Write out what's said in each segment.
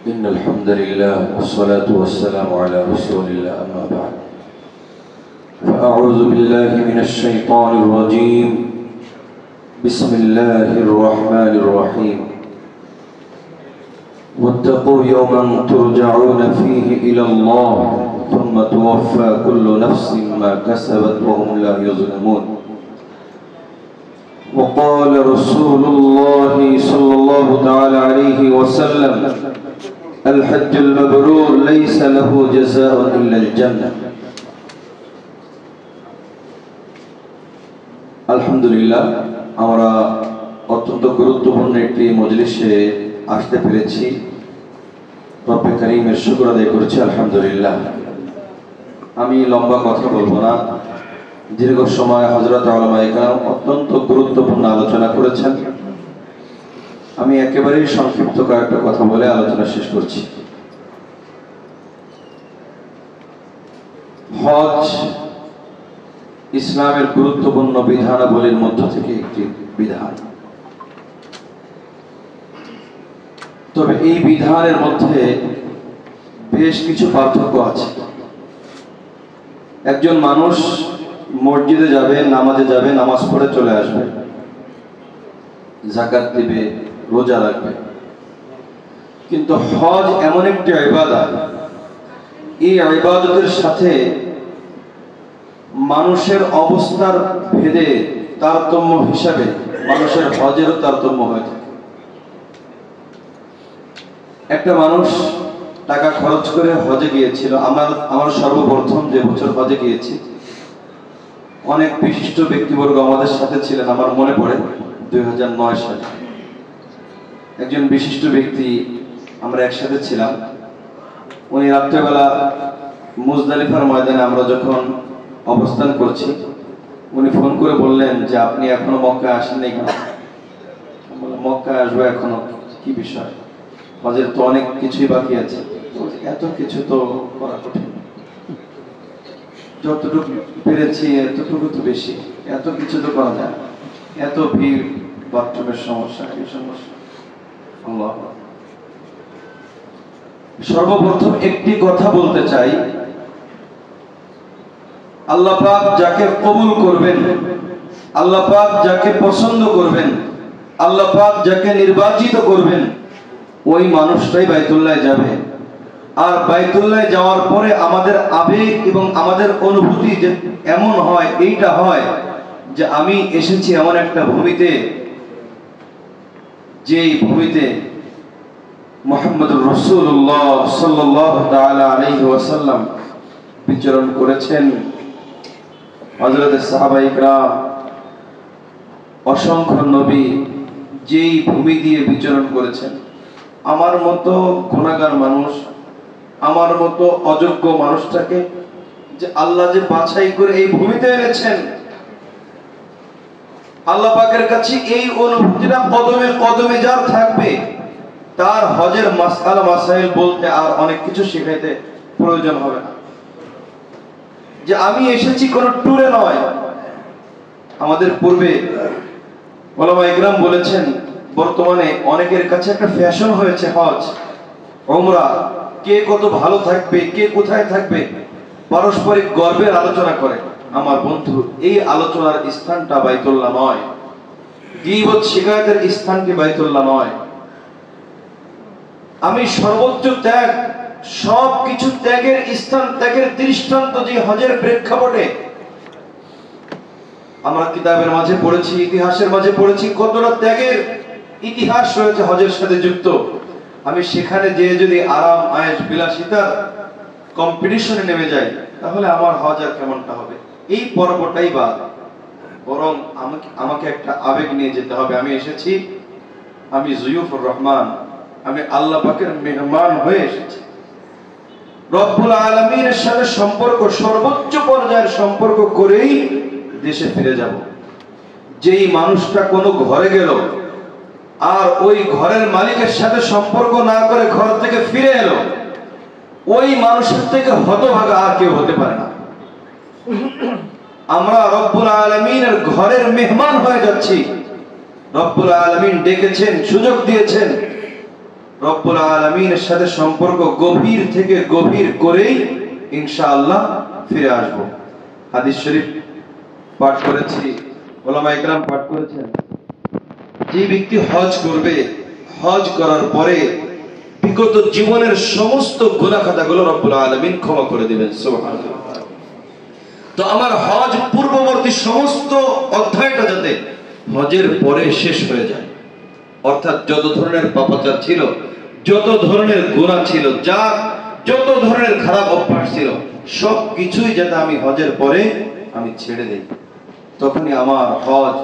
إن الحمد لله والصلاة والسلام على رسول الله أما بعد فأعوذ بالله من الشيطان الرجيم بسم الله الرحمن الرحيم واتقوا يوما ترجعون فيه إلى الله ثم توفى كل نفس ما كسبت وهم لا يظلمون وقال رسول الله صلى الله تعالى عليه وسلم الحج المبرور ليس له جزاء إلا الجنة আলহামদুলিল্লাহ আমরা অত্যন্ত গুরুত্বপূর্ণ একটি মজলিসে আসতে পেরেছি। রব্বে কারীমের শুকর আদায় করছি আলহামদুলিল্লাহ। আমি লম্বা কথা বলবো না, দীর্ঘ সময় হযরত উলামায়ে কেরাম অত্যন্ত গুরুত্বপূর্ণ আলোচনা করেছেন। আমি একেবারেই সংক্ষিপ্ত কয়েকটা কথা বলে আলোচনা শেষ করছি। হজ ইসলামের গুরুত্বপূর্ণ বিধানাবলীর মধ্য থেকে একটি বিধান। তবে এই বিধানের মধ্যে বেশ কিছু পার্থক্য আছে। একজন মানুষ মসজিদে যাবে, নামাজে যাবে, নামাজ পড়ে চলে আসবে, যাকাত দিবে, রোজা রাখবে, কিন্তু হজ এমন একটি ইবাদত, এই ইবাদতের সাথে মানুষের অবস্থার ভেদে তারতম্য হিসাবে মানুষের হজেরও তারতম্য হয়ে থাকে। একটা মানুষ টাকা খরচ করে হজে গিয়েছিল। আমার সর্বপ্রথম যে বছর হজে গিয়েছি, অনেক বিশিষ্ট ব্যক্তিবর্গ আমাদের সাথে ছিলেন। আমার মনে পড়ে 2009 সালে একজন বিশিষ্ট ব্যক্তি, আমরা একসাথে ছিলাম। উনি রাত্রেবেলা মুজদালিফার ময়দানে আমরা যখন অবস্থান করছি, উনি ফোন করে বললেন যে আপনি এখনো মক্কায় আসেননি কেন? মক্কায় আসবো এখনো, কি বিষয়? হজের তো অনেক কিছুই বাকি আছে। এত কিছু তো করা কঠিন, যতটুকু পেরেছি এতটুকু তো বেশি, এত কিছু তো করা যায়, এত ভিড়, বাথরুমের সমস্যা, এই সমস্যা। আল্লাহ, সর্বপ্রথম একটি কথা বলতে চাই, আল্লাহ পাক যাকে কবুল করবেন, আল্লাহ পাক যাকে পছন্দ করবেন, আল্লাহ পাক যাকে নির্বাচিত করবেন, ওই মানুষটাই বাইতুল্লাহ যাবে। আর বাইতুল্লাহ যাওয়ার পরে আমাদের আবেগ এবং আমাদের অনুভূতি যে এমন হয়, এইটা হয় যে আমি এসেছি এমন একটা ভূমিতে, যেই ভূমিতে মুহাম্মদুর রাসূলুল্লাহ সাল্লাল্লাহু তাআলা আলাইহি ওয়াসাল্লাম বিচরণ করেছেন। হযরত সাহাবায়ে কেরাম, অসংখ্য নবী যেই ভূমি দিয়ে বিচরণ করেছেন, আমার মতো গুনাহগার মানুষ, আমার মতো অযোগ্য মানুষটাকে যে আল্লাহ যে বাছাই করে এই ভূমিতে এনেছেন, আল্লাহ পাকের কাছে এই অনুভূতিটা কদমে কদমে যার থাকবে, তার হজের মাসআলা মাসাইল বলতে আর অনেক কিছু শেখাইতে প্রয়োজন হবে না। যে আমি এসেছি কোন ট্যুরে নয়। আমাদের পূর্বে উলামায়ে কেরাম বলেছেন, বর্তমানে অনেকের কাছে একটা ফ্যাশন হয়েছে হজ, উমরা, কে কত ভালো থাকবে, কে কোথায় থাকবে, পারস্পরিক গর্বের আলোচনা করে। আমার বন্ধু, এই আলোচনার স্থানটা বাইতুল্লাহ নয়, গীবত শিকায়তের স্থানটি বাইতুল্লাহ নয়। আমি সর্বোচ্চ ত্যাগ, সবকিছু ত্যাগের স্থান, ত্যাগের দৃষ্টান্ত যে হজের প্রেক্ষাপটে আমরা কিতাবের মাঝে পড়েছি, ইতিহাসের মাঝে পড়েছি, কতটা ত্যাগের ইতিহাস রয়েছে হজের সাথে যুক্ত। আমি সেখানে যে যদি আরাম আয়েশ বিলাসিতার কম্পিটিশনে নেমে যাই, তাহলে আমার হজ আর কেমনটা হবে? এই পর্বটাই বাদ। বরং আমাকে একটা আবেগ নিয়ে যেতে হবে। আমি এসেছি, আমি জুয়ুফুর রহমান, আমি আল্লাহ পাকের মেহমান হয়ে এসেছি। রব্বুল আলামিনের সাথে সম্পর্ক, সর্বোচ্চ পর্যায়ের সম্পর্ক করেই দেশে ফিরে যাব। যেই মানুষটা কোনো ঘরে গেল আর ওই ঘরের মালিকের সাথে সম্পর্ক না করে ঘর থেকে ফিরে এলো, ওই মানুষের থেকে হতভাগা আর কেউ হতে পারে না। আমরা রব্বুল আলামিনের ঘরের মেহমান হয়ে যাচ্ছি। রব্বুল আলামিন ডেকেছেন, সুযোগ দিয়েছেন, রব্বুল আলামিনের সাথে সম্পর্ক গভীর থেকে গভীর করেই ইনশাআল্লাহ ফিরে আসব। হাদিস শরীফ পাঠ করেছি, উলামায়ে কেরাম পাঠ করেছেন, যে ব্যক্তি হজ করবে, হজ করার পরে বিগত জীবনের সমস্ত গুনাহ খাতাগুলো রব্বুল আলামিন ক্ষমা করে দিবেন। সুবহানাল্লাহ। তো আমার হজ পূর্ববর্তী সমস্ত অধ্যায়টা যাতে হজের পরে শেষ হয়ে যায়, অর্থাৎ যত ধরনের পাপাচার ছিল, যত ধরনের গুনাহ ছিল, যত ধরনের খারাপ অভ্যাস ছিল, সব কিছুই যাতে আমি হজের পরে আমি ছেড়ে দেই, তখনই আমার হজ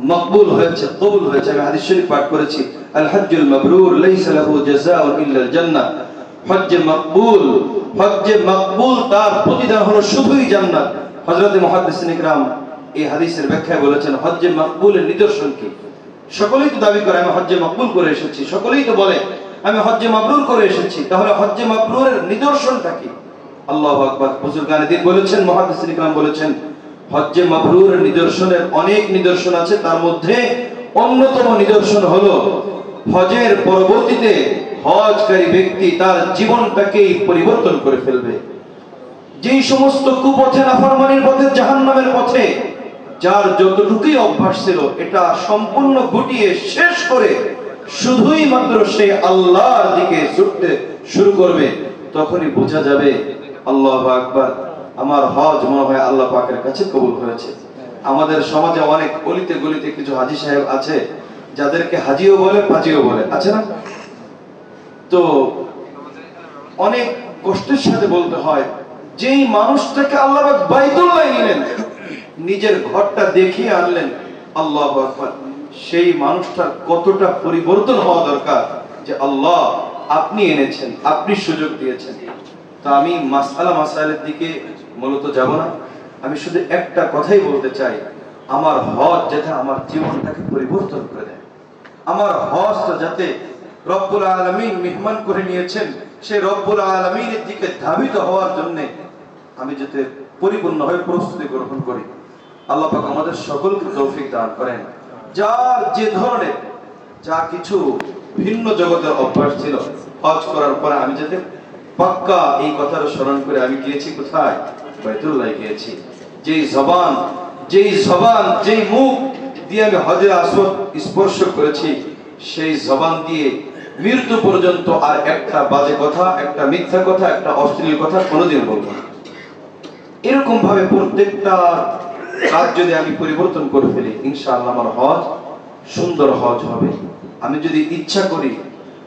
মকবুল হয়েছে, কবুল হয়েছে। আমি হাদিস শরীফ পাঠ করেছি, আল হজ্জুল মাবরুর লাইসা লাহু জাযাউন ইল্লাল জান্নাহ। হজ্জে মকবুল তার প্রতিদান হলো শুধুই জান্নাত। হযরত মুহাদ্দিসিন ইকরাম এই হাদিসের ব্যাখ্যায় বলেছেন, হজ্জে মকবুলের নিদর্শন কি? সকলেই তো দাবি করে আমি হজ্জে মকবুল করে এসেছি, সকলেই তো বলে আমি হজ্জে মাবরুর করে এসেছি, তাহলে হজ্জে মাবরুরের নিদর্শনটা কি? আল্লাহু আকবার। বুজুর্গানে দ্বীন বলেছেন, মুহাদ্দিসিন ইকরাম বলেছেন, হজ্জে মাবরুরের নিদর্শনের অনেক নিদর্শন আছে, তার মধ্যে অন্যতম নিদর্শন হলো হজের পরবর্তীতে হজকারী ব্যক্তি তার জীবনটাকেই পরিবর্তন করে ফেলবে। যেই সমস্ত কুপথে, নাফরমানির পথে, জাহান্নামের পথে যার যতটুকুই অভ্যাস ছিল, এটা সম্পূর্ণ গুটিয়ে শেষ করে শুধুই মাত্র সে আল্লাহর দিকে ছুটতে শুরু করবে, তখনই বোঝা যাবে আল্লাহু আকবার, আমার হজ মনে হয় আল্লাহ পাকের কাছে কবুল হয়েছে। আমাদের সমাজে অনেক গলিতে গলিতে কিছু হাজী সাহেব আছে, যাদেরকে হাজিও বলে, পাজিও বলে, আছে না? তো অনেক কষ্টের সাথে বলতে হয়, যেই মানুষটাকে আল্লাহ পাক বাইতুল্লাহ নিলেন, নিজের ঘরটা দেখিয়ে আনলেন, আল্লাহু আকবার, সেই মানুষটার কতটা পরিবর্তন হওয়া দরকার যে আল্লাহ আপনি এনেছেন, আপনি সুযোগ দিয়েছেন। তো আমি মাসাইলের দিকে মূলত যাব না, আমি শুধু একটা কথাই বলতে চাই, আমার হজ যাতে আমার জীবনটাকে পরিবর্তন করে দেয়, আমার হজটা যাতে রব্বুল আলামিন মেহমান করে নিয়েছেন, সেই রব্বুল আলামিনের দিকে ধাবিত হওয়ার জন্য আমি যাতে পরিপূর্ণভাবে প্রস্তুতি গ্রহণ করি। আল্লাহ পাক আমাদের সকলকে তৌফিক দান করেন। যার যে ধরনের যা কিছু ভিন্ন জগতের অভ্যাস ছিল, হজ করার পরে আমি যাতে পাক্কা এই কথাটা স্মরণ করে আমি গিয়েছি কোথায়? বাইতুল্লাহ গিয়েছি। যেই জবান, যেই মুখ দিয়ে আমি হজরে আসওয়াদ স্পর্শ করেছি, সেই জবান দিয়ে মৃত্যু পর্যন্ত আর একটা বাজে কথা, একটা মিথ্যা কথা, একটা অশ্লীল কথা কোনোদিন বলবো না। এরকম ভাবে প্রত্যেকটা কাজ যদি আমি পরিবর্তন করে ফেলি, ইনশাআল্লাহ আমার হজ সুন্দর হজ হবে। আমি যদি ইচ্ছা করি,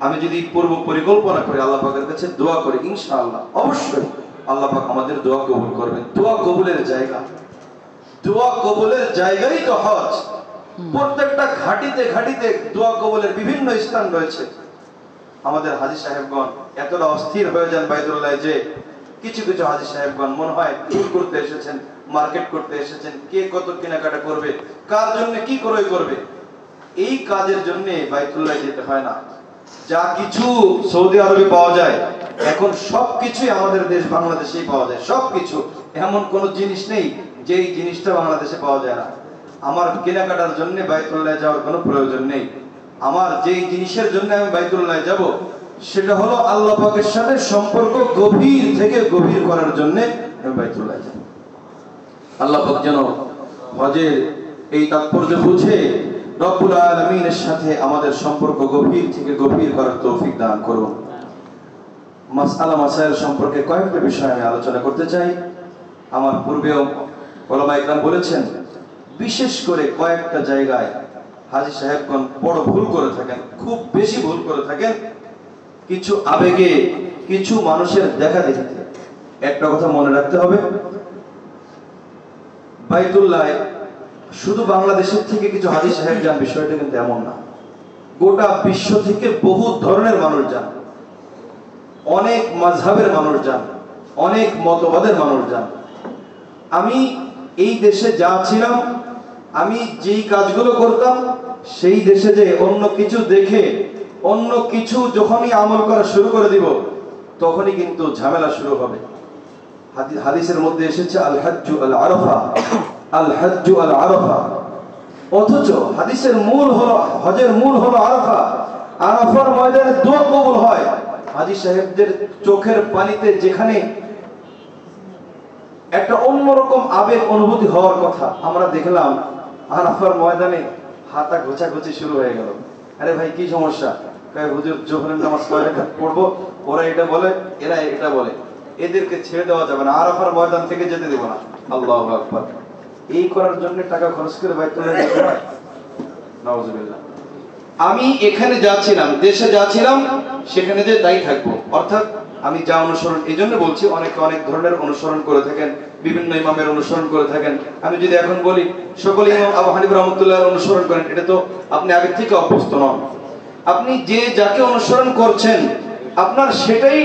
আমি যদি পূর্ব পরিকল্পনা করি, আল্লাহ পাকের কাছে দোয়া করি, ইনশাআল্লাহ অবশ্যই আল্লাহ পাক আমাদের দোয়া কবুল করবেন। দোয়া কবুলের জায়গাই তো হজ। প্রত্যেকটা ঘাটিতে ঘাটিতে দোয়া কবুলের বিভিন্ন স্থান রয়েছে। আমাদের হাজী সাহেবগণ এতটা অস্থির হয়ে যান বাইতুল্লাহ যে কিছু কিছু হাজী সাহেবগণ মনে হয় ট্যুর করতে এসেছেন, মার্কেট করতে এসেছেন, কে কত কেনাকাটা করবে, কার জন্য কি ক্রয় করবে, এই কাজের জন্য বাইতুল্লাহ যেতে হয় না। যা কিছু সৌদি আরবে পাওয়া যায়, এখন সবকিছুই আমাদের দেশ বাংলাদেশেই পাওয়া যায়। সবকিছু, এমন কোন জিনিস নেই যেই জিনিসটা বাংলাদেশে পাওয়া যায় না। আমার কেনাকাটার জন্য বাইতুল্লাহ যাওয়ার কোনো প্রয়োজন নেই। আমার যেই জিনিসের জন্য আমি বাইতুল্লাহ যাব, সেটা হলো আল্লাহ পাকের সাথে সম্পর্ক গভীর থেকে গভীর করার জন্য আমি বাইতুল্লাহ যাব। আল্লাহ পাক যেন হজের এই তাৎপর্য বুঝে রব্বুল আলামিনের সাথে আমাদের সম্পর্ক গভীর থেকে গভীর করার তৌফিক দান করুন। মাসাইল সম্পর্কে কয়েকটা বিষয় আমি আলোচনা করতে চাই। আমার পূর্বেও উলামায়ে কেরাম বলেছেন, বিশেষ করে কয়েকটা জায়গায় হাজী সাহেবগণ বড় ভুল করে থাকেন, খুব বেশি ভুল করে থাকেন, কিছু আবেগে, কিছু মানুষের দেখা দেখিতে। একটা কথা মনে রাখতে হবে, বাইতুল্লাহ শুধু বাংলাদেশের থেকে কিছু হাজী সাহেব যান, বিষয়টা কিন্তু এমন না। গোটা বিশ্ব থেকে বহু ধরনের মানুষ যান, অনেক মাযহাবের মানুষ যান, অনেক মতবাদের মানুষ যান। আমি এই দেশে যা ছিলাম, আমি যেই কাজগুলো করতাম, সেই দেশে যে অন্য কিছু দেখে অন্য কিছু যখনই আমল করা শুরু করে দিব, তখনই কিন্তু ঝামেলা শুরু হবে। হাদিসের মধ্যে এসেছে আল হাজ্জু আল আরাফা, আল হাজ্জু আল আরাফা। অথচ হাদিসের মূল হলো, হজের মূল হলো আরাফা। আরাফার ময়দানে দোয়া কবুল হয়। হাজী সাহেবদের চোখের পানিতে যেখানে একটা অন্যরকম আবেগ অনুভূতি হওয়ার কথা, আমরা দেখলাম আরাফার ময়দানে হাতা গোছাগুছি শুরু হয়ে গেল। আরে ভাই কি সমস্যা? হুজুর জোহরের নামাজ কয় রাকাত পড়বো, ওরা এটা বলে, এরা এটা বলে, এদেরকে ছেড়ে দেওয়া যাবে না, আরাফার ময়দান থেকে যেতে দেব না। আল্লাহু আকবার। এই করার জন্য টাকা খরচ করে বাইতুল্লাহ যেতে হয়? নাউজুবিল্লাহ। আমি এখানে যাচ্ছিলাম, দেশে যাচ্ছিলাম, সেখানে যে তাই থাকবো, অর্থাৎ আমি যা অনুসরণ, এই জন্য বলছি অনেকে অনেক ধরনের অনুসরণ করে থাকেন, বিভিন্ন ইমামের অনুসরণ করে থাকেন। আমি যদি এখন বলি সকল ইমাম আবু হানিফা রাহমাতুল্লাহ অনুসরণ করেন, এটা তো আপনি আগে থেকে অভ্যস্ত নন। আপনি যে যাকে অনুসরণ করছেন আপনার সেটাই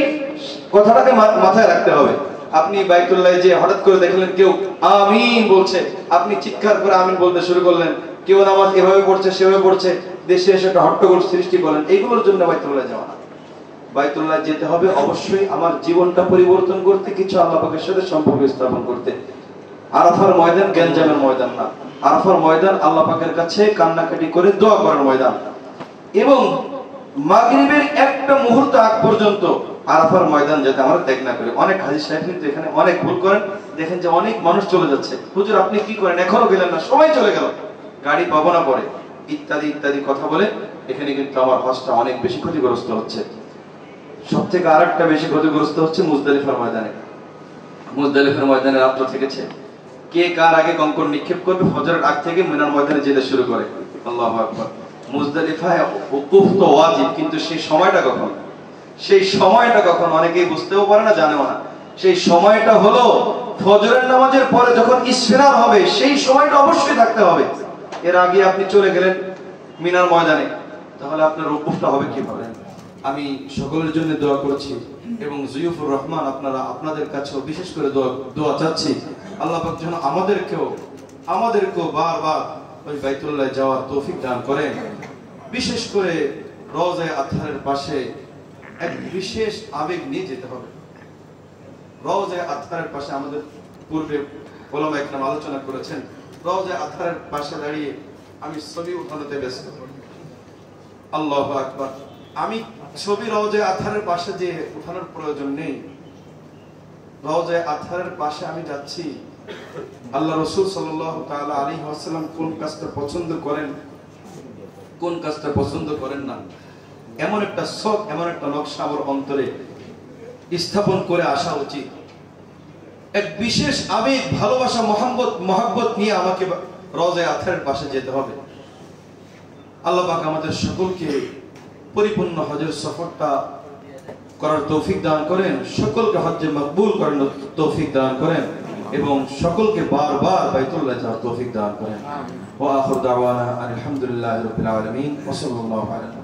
কথাটাকে মাথায় রাখতে হবে। আপনি বাইতুল্লাহে যে হঠাৎ করে দেখলেন কেউ আমিন বলছে, আপনি চিৎকার করে আমিন বলতে শুরু করলেন, কেউ নামাজ এভাবে পড়ছে সেভাবে পড়ছে, দেশে এসে একটা হট্টগোল সৃষ্টি করলেন, এইগুলোর জন্য বাইতুল্লাহ যাওয়া না। বাইতুল্লাহ যেতে হবে অবশ্যই আমার জীবনটা পরিবর্তন করতে, কিছু আল্লাহ পাকের সাথে সম্পর্ক স্থাপন করতে। আরাফার ময়দান গ্যাঞ্জামের ময়দান না, আরাফার ময়দান আল্লাহ পাকের কাছে কান্নাকাটি করে দোয়া করার ময়দান। এবং মাগরিবের একটা মুহূর্ত আগ পর্যন্ত আরাফার ময়দান যাতে আমরা ত্যাগ না করি। অনেক হাজী সাহেব কিন্তু এখানে অনেক ভুল করেন, দেখেন যে অনেক মানুষ চলে যাচ্ছে, হুজুর আপনি কি করেন, এখনো গেলেন না, সময় চলে গেল, গাড়ি পাবো না পরে, ইত্যাদি ইত্যাদি কথা বলে এখানে কিন্তু আমার হজটা অনেক বেশি ক্ষতিগ্রস্ত হচ্ছে। সব থেকে আরেকটা বেশি ক্ষতিগ্রস্ত হচ্ছে মুজদালিফার ময়দানে। মুজদালিফার ময়দানে রাত্র থেকেছে, কে কার আগে কঙ্কর নিক্ষেপ করবে ফজরের আগ থেকে মিনার ময়দানে যেতে শুরু করে। আল্লাহু আকবার। মুজদালিফায় ওকুফ তো ওয়াজিব, কিন্তু সেই সময়টা কখন, সেই সময়টা কখন অনেকেই বুঝতেও পারে না, জানেও না। সেই সময়টা হলো ফজরের নামাজের পরে যখন ইসফিরার হবে, সেই সময়টা অবশ্যই থাকতে হবে। এর আগে আপনি চলে গেলেন মিনার ময়দানে, তাহলে আপনার ওকুফটা হবে কিভাবে? আমি সকলের জন্য দোয়া করছি এবং জিয়ুফুর রহমান আপনাদের কাছেও বিশেষ করে দোয়া চাচ্ছি, আল্লাহ পাক যেন আমাদেরকেও বারবার ওই বাইতুল্লাহ যাওয়ার তৌফিক দান করেন। বিশেষ করে রওজায়ে আতহারের পাশে এক বিশেষ আবেগ নিয়ে যেতে হবে। রওজায়ে আতহারের পাশে আমাদের পূর্বে ওলামা একরাম আলোচনা করেছেন, রওজায়ে আতহারের পাশে দাঁড়িয়ে আমি ছবি উঠানোতে ব্যস্ত। আল্লাহু আকবার। আমি ছবি রওজায়ে আতহারের পাশে যে উঠানোর প্রয়োজন নেই। রওজায়ে আতহারের পাশে আমি যাচ্ছি, আল্লাহ রাসূল সাল্লাল্লাহু তাআলা আলাইহি ওয়াসাল্লাম কোন কাজটা পছন্দ করেন, কোন কাজটা পছন্দ করেন না, এমন একটা শখ, এমন একটা নকশা আমার অন্তরে স্থাপন করে আসা উচিত। এক বিশেষ আবেগ, ভালোবাসা, মহব্বত নিয়ে আমাকে রওজায়ে আতহারের পাশে যেতে হবে। আল্লাহ পাক আমাদের সকলকে পরিপূর্ণ হজের সফরটা করার তৌফিক দান করেন, সকলকে হজ্জে মকবুল করার তৌফিক দান করেন এবং সকলকে বারবার বাইতুল্লাহ যাওয়ার তৌফিক দান করেন। ওয়া আখিরু দাওয়ানা আলহামদুলিল্লাহি রাব্বিল আলামিন ওয়া সাল্লাল্লাহু আলাইহি